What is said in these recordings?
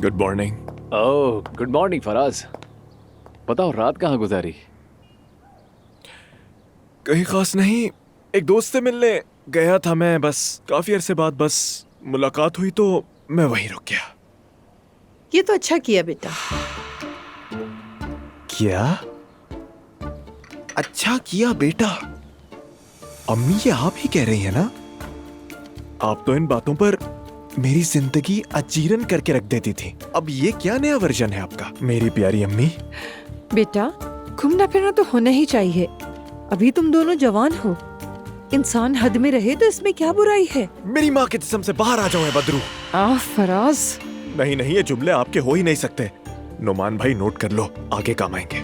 Good morning. Oh good morning Faraz. बताओ रात कहाँ गुजारी? कहीं खास नहीं, एक दोस्त से मिलने गया था मैं। बस काफी अरसे बाद बस मुलाकात हुई तो मैं वहीं रुक गया। ये तो अच्छा किया बेटा। क्या अच्छा किया बेटा? अम्मी ये आप ही कह रही है ना? आप तो इन बातों पर मेरी जिंदगी अजीरन करके रख देती थी। अब ये क्या नया वर्जन है आपका मेरी प्यारी अम्मी? बेटा घूमना फिरना तो होना ही चाहिए। अभी तुम दोनों जवान हो, इंसान हद में रहे तो इसमें क्या बुराई है? मेरी माँ के जिस्म से बाहर आ जाओ है बदरू। फराज। नहीं नहीं, ये जुमले आपके हो ही नहीं सकते। नुमान भाई नोट कर लो, आगे काम आएंगे।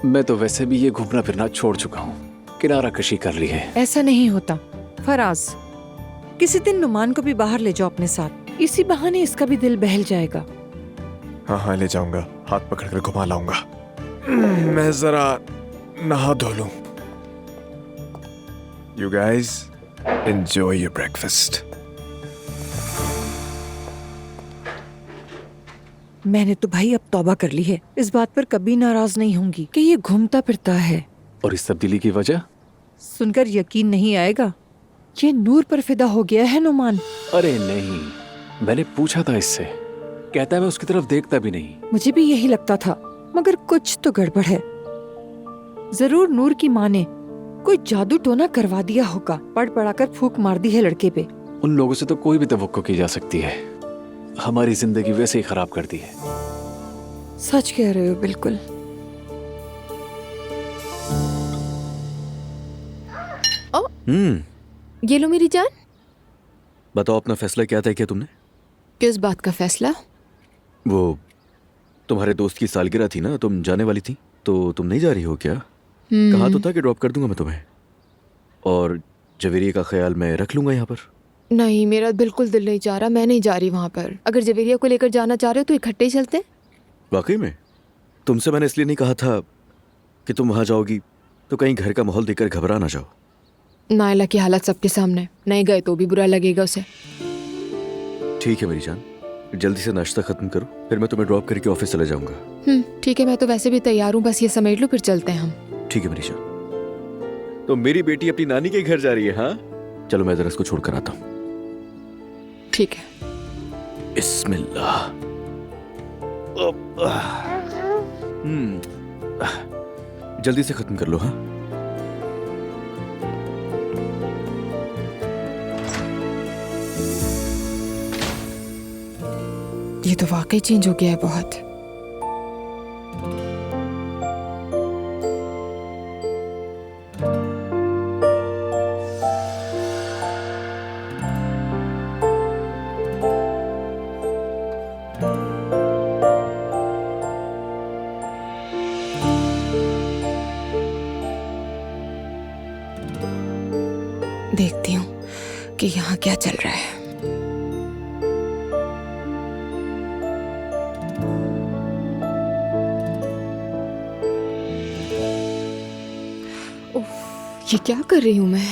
मैं तो वैसे भी ये घूमना फिरना छोड़ चुका हूँ, किनारा कशी कर ली है। ऐसा नहीं होता फराज, किसी दिन नुमान को भी बाहर ले जाओ अपने साथ, इसी बहाने इसका भी दिल बहल जाएगा। हाँ हाँ ले जाऊंगा, हाथ पकड़कर घुमा लाऊंगा। मैं जरा नहा धो लूं। You guys enjoy your breakfast. मैंने तो भाई अब तौबा कर ली है, इस बात पर कभी नाराज नहीं होंगी कि ये घूमता फिरता है। और इस तब्दीली की वजह? सुनकर यकीन नहीं आएगा, ये नूर पर फिदा हो गया है नुमान। अरे नहीं, मैंने पूछा था इससे, कहता है मैं उसकी तरफ देखता भी नहीं। मुझे भी यही लगता था, मगर कुछ तो गड़बड़ है। जरूर नूर की माँ ने कोई जादू टोना करवा दिया होगा, पढ़ पढ़ाकर फूंक मार दी है लड़के पे। उन लोगों से तो कोई भी तवक्को की जा सकती है, हमारी जिंदगी वैसे ही खराब कर दी है। सच कह रहे हो बिल्कुल। ये लो मेरी जान। बताओ अपना फैसला क्या तय किया तुमने? किस बात का फैसला? वो तुम्हारे दोस्त की सालगिरह थी ना, तुम जाने वाली थी, तो तुम नहीं जा रही हो क्या? कहा तो था कि ड्रॉप कर दूंगा मैं तुम्हें, और जवेरिया का ख्याल मैं रख लूंगा यहाँ पर। नहीं, मेरा बिल्कुल दिल नहीं चाह रहा, मैं नहीं जा रही वहाँ पर। अगर जवेरिया को लेकर जाना चाह रहे हो तो इकट्ठे ही चलते हैं। वाकई में? तुमसे मैंने इसलिए नहीं कहा था कि तुम वहाँ जाओगी तो कहीं घर का माहौल देखकर घबरा ना जाओ। नायला की हालत सबके सामने, नहीं गए तो भी बुरा लगेगा उसे। ठीक है मेरी जान, जल्दी से नाश्ता खत्म करो, फिर मैं तुम्हें ड्रॉप करके ऑफिस चले जाऊंगा। ठीक है, मैं तो वैसे भी तैयार हूँ, बस ये समेट लो फिर चलते हैं हम। ठीक है मेरी जान। तो मेरी बेटी अपनी नानी के घर जा रही है? हाँ चलो, मैं जरा इसको छोड़कर आता हूँ। ठीक है। बिस्मिल्लाह। जल्दी से खत्म कर लो। हाँ ये तो वाकई चेंज हो गया है बहुत। देखती हूँ कि यहाँ क्या चल रहा है। ये क्या कर रही हूँ मैं?